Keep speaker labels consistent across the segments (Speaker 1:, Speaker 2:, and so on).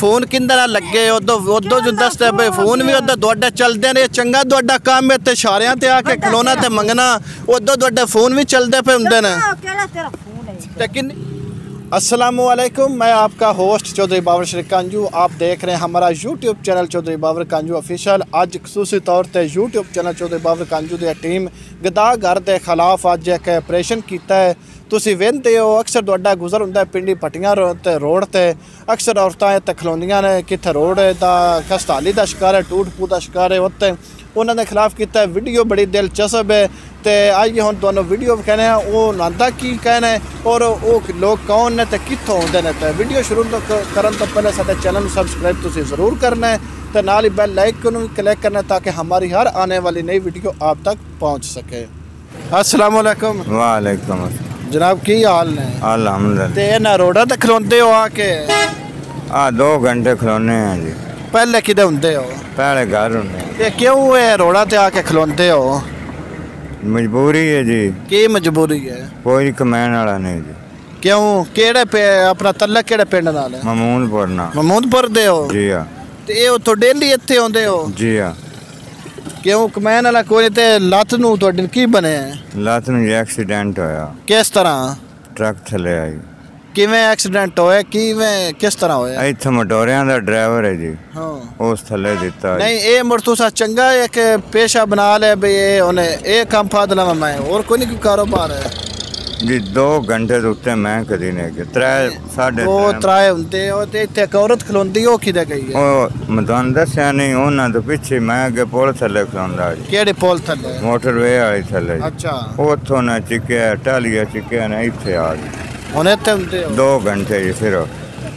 Speaker 1: Phone किंदे नाल लगे उदों जो दसदे पे फोन भी उदों तुहाडे चलदे ने चंगा तुहाडा काम है ते इशारियां ते आके खलोना ते मंगना उदों तुहाडे फोन भी चलदे पे हुंदे ने ते किन्नी। अस्सलामुअलैकुम, मैं आपका होस्ट चौधरी बाबर शरीक कांजू। आप देख रहे हैं हमारा YouTube channel Chaudhary Babar कांजू official. अज खसूसी तौर पर यूट्यूब चैनल चौधरी बाबर कांजू की टीम गदा घर के खिलाफ अज एक ऑपरेशन किया है। तुसी वेंदे हो अक्सर तुहाडा गुजर हुंदा है पिंडी पट्टियां रोड ते अक्सर औरतां इत्थे खलोंदियां ने कित्थे रोड दा खस्ताली दा शिकार है, टूट फूट दा शिकार है। उत्ते उन्हां दे खिलाफ किया है। वीडियो बड़ी दिलचस्प है ते आइए हुण तुहानूं वीडियो कहने हैं वो नांदा की कहना है और वो लोग कौन ने ते कित्थों आउंदे ने। ते वीडियो शुरू करन तो पहले साडे चैनल नूं सबसक्राइब तुसी ज़रूर करना है ते नाल ही बेल आइकन नूं क्लिक करना है ताकि हमारी हर आने वाली नई वीडियो आप तक पहुँच सके। अस्सलाम वालेकुम।
Speaker 2: वालेकुम
Speaker 1: जनाब की हाल ने?
Speaker 2: अल्हम्दुलिल्लाह।
Speaker 1: ते इन्हां रोडां ते खलोंदे हो आके?
Speaker 2: 2 घंटे खलोने हैं जी।
Speaker 1: पहले किदे हुंदे हो?
Speaker 2: पहले घर हुंदे।
Speaker 1: ते क्यों है रोडां ते आके खलोंदे हो?
Speaker 2: मजबूरी है जी। की
Speaker 1: मजबूरी है?
Speaker 2: कोई कमाने वाला नहीं जी।
Speaker 1: क्यों केड़े पे अपना तल्लक केड़े पिंड नाल है?
Speaker 2: महमूदपुर ना।
Speaker 1: महमूदपुर दे हो?
Speaker 2: जी हां।
Speaker 1: ते ये उत्थों डेली इत्थे आउंदे हो?
Speaker 2: जी हां।
Speaker 1: क्यों कमाने वाला कोई ते लत्त नूं तुहाडी की बने?
Speaker 2: लत्त नूं एक्सीडेंट होया।
Speaker 1: किस तरह?
Speaker 2: ट्रक थले आई।
Speaker 1: किवें एक्सीडेंट होया? किवें किस तरह होया?
Speaker 2: इत्थे मोटोरियां दा ड्राइवर है जी।
Speaker 1: हां
Speaker 2: उस थले दिता।
Speaker 1: नहीं ये मुड़ तुसा चंगा एक पेशा बना ले बई ये ओने ए काम फाद लवा मैं और कोई नहीं कारोबार है
Speaker 2: जी। 2 घंटे तो उत्ते मैं कदी नहीं गया। 3 साढ़े
Speaker 1: वो त्राए हुंदे ओ ते इत्थे एक औरत खलोंदी ओ किदे गई है?
Speaker 2: ओ मैं तुहानूं दस्सिया नहीं उन्हां तो पिछे मैं अगे पुल थले खलोंदा जी।
Speaker 1: केड़े पुल थले?
Speaker 2: मोटरवे वाली थले।
Speaker 1: अच्छा
Speaker 2: उथों ना चिक्किया टालिया चिक्किया ना इत्थे आ गई।
Speaker 1: हुण इत्थे हुंदे हो?
Speaker 2: 2 घंटे जी। फिर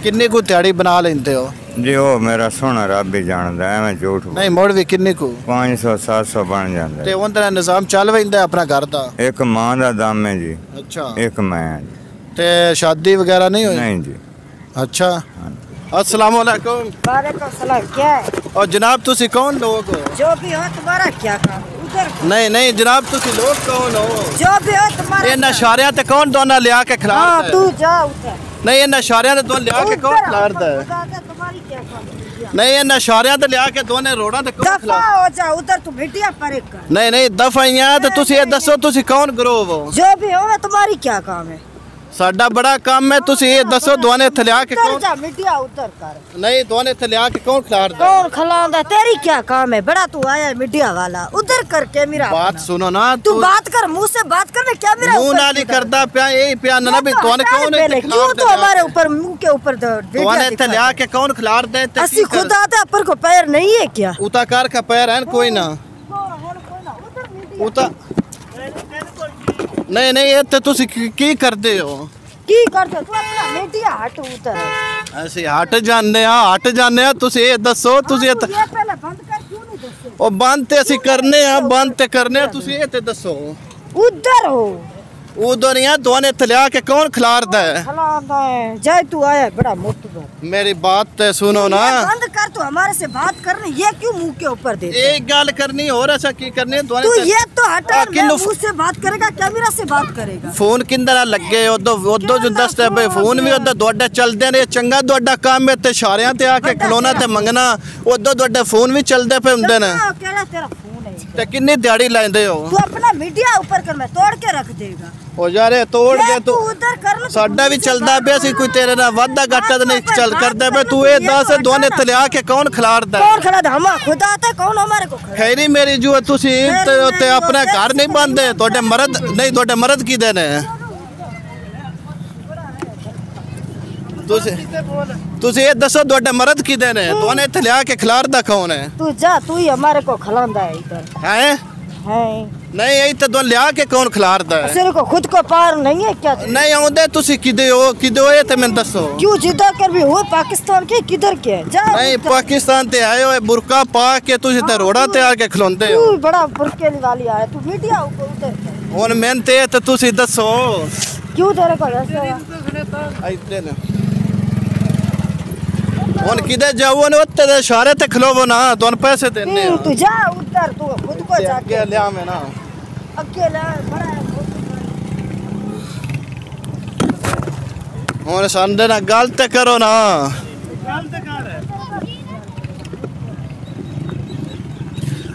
Speaker 1: किन्नी को दिहाड़ी बना लेंदे हो?
Speaker 2: जी वो मेरा सोना रब ही जानदा है, मैं झूठ
Speaker 1: नहीं मुड़ भी किन्नी को?
Speaker 2: 500-700 बन जांदा
Speaker 1: ते उंदा निजाम चल वैंदा अपना घर दा?
Speaker 2: एक मां दा दम है जी।
Speaker 1: अच्छा
Speaker 2: एक मैं जी।
Speaker 1: ते शादी वगैरह नहीं हुई?
Speaker 2: नहीं जी।
Speaker 1: अच्छा अस्सलाम वालेकुम।
Speaker 3: वालेकुम सलाम। क्या है?
Speaker 1: और जनाब तुसी कौन लोग हो?
Speaker 3: जो भी हो तुम्हारा क्या काम? उधर
Speaker 1: नहीं नहीं जनाब तुसी लोग कौन हो?
Speaker 3: जो भी हो तुम्हारा।
Speaker 1: इन इशारियां ते कौन दोना लिया के खिलाफ?
Speaker 3: हां तू जा उधर।
Speaker 1: नहीं इन इशारियां ते दोन लिया के कौन खिलाफदा है?
Speaker 3: तुम्हारी क्या काम?
Speaker 1: नहीं इन इशारियां ते लिया के दोने रोड़ा ते कौन
Speaker 3: दफा हो जा उधर तू मीडिया परे कर।
Speaker 1: नहीं नहीं दफाइयां ते तुसी ये दसो तुसी कौन ग्रोह हो?
Speaker 3: जो भी हो तुम्हारी क्या काम है?
Speaker 1: साडा बड़ा काम है तुसी ये दसो दोने थलिया के कौन?
Speaker 3: जा मीडिया उधर कर।
Speaker 1: नहीं दोने थलिया के कौन खिलाफदा?
Speaker 3: कौन खिलांदा? तेरी क्या काम है? बड़ा तू आया मीडिया वाला उधर कर कैमरा।
Speaker 1: बात सुनो ना
Speaker 3: तू बात कर मुंह से बात कर कैमरा
Speaker 1: मुंह नाली करदा पिया यही पिया ना भी तोने कौन है?
Speaker 3: क्यों तो हमारे ऊपर मुंह के ऊपर
Speaker 1: तोने थलिया के कौन खिलार दे?
Speaker 3: असि खुद आते पर को पैर नहीं है क्या?
Speaker 1: उताकार का पैर है कोई ना उता नहीं नहीं ये तो तुसी की करदे हो?
Speaker 3: की करदे तू अपना मीडिया हट उधर।
Speaker 1: ऐसे हट जाने तुसी ये दसो तुसी
Speaker 3: ये पहले बंद कर क्यों नहीं दसो?
Speaker 1: ओ बंद ते असि करने आ बंद ते करने तुसी ये ते दसो
Speaker 3: उधर हो
Speaker 1: उधर या दोने थलिया के कौन खिलारदा है?
Speaker 3: खिलारदा है जय तू आया बड़ा मोटू।
Speaker 1: मेरी बात ते सुनो ना।
Speaker 3: बंद कर तू हमारे से बात करनी ये क्यों मुंह के ऊपर दे?
Speaker 1: एक गाल करनी और ऐसा की करनी दोने
Speaker 3: तू ये तो हटा
Speaker 1: मुंह
Speaker 3: से बात करेगा कैमरा से बात करेगा।
Speaker 1: फोन किंदे नाल लगे उदों जो दसदे पे फोन भी उदों तुहाडे चलदे ने चंगा तुहाडा काम है ते इशारियां ते आके खलोना ते मंगना उदों तुहाडे फोन भी चलदे पे हुंदे ने।
Speaker 3: केड़ा तेरा फोन है?
Speaker 1: ते किन्नी दिहाड़ी लांदे हो?
Speaker 3: तू अपना मीडिया ऊपर कर मैं तोड़ के रख देगा।
Speaker 1: ओ यार तोड़ दे तू
Speaker 3: उधर कर लो।
Speaker 1: साडा भी चलदा पे सी कोई तेरे नाल वादा घाटा तो नहीं चल करदा पे तू ये दस दोने थलिया के कौन खिलारदा?
Speaker 3: कौन खिलारदा? हम खुद आता कौन हमारे को
Speaker 1: खैरी मेरी जो तुसी ते अपना घर नहीं बंदे तोड़े मर्द नहीं तोड़े मर्द की देने तुसी ये दसो तोड़े मर्द की देने दोने थलिया के खिलारदा कौन है?
Speaker 3: तू जा तू ही हमारे को खिलांदा है इधर
Speaker 1: हैं? नहीं यही तो दोन लिया के कौन खिलारदा है? सिर
Speaker 3: को खुद को पार नहीं है क्या?
Speaker 1: नहीं आउंदे तुसी किदे हो ये ते मैं दसो।
Speaker 3: क्यों जिद्दा कर भी हो पाकिस्तान के किधर के? जा
Speaker 1: नहीं पाकिस्तान ते आए हो बुरका पा के तुसी ते रोड़ा ते आके खलोंदे हो।
Speaker 3: तू बड़ा बुरके वाली आया तू मीडिया ऊपर उधर
Speaker 1: हुन मेहनते ते तुसी दसो
Speaker 3: क्यों तेरे को ऐसा
Speaker 1: आइते ने हुन किदे जाओ ने ओते दे इशारे ते खलोवो ना तुन पैसे देने
Speaker 3: तू जा उधर तू खुद को जाके
Speaker 1: लिया मैं ना
Speaker 3: अकेला बड़ा
Speaker 1: हुन संदे ना गलत करो ना।
Speaker 4: गलत कर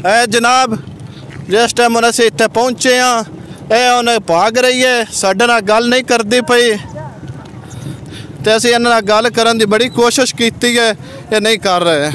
Speaker 1: जनाब जिस टाइम हम असीं इत्थे पहुंचे हाँ उन्हें भाग रही है, साडे नाल गल नहीं करती पई ते असीं इन्हां नाल गल करन दी बड़ी कोशिश कीती है, ये नहीं कर रहे।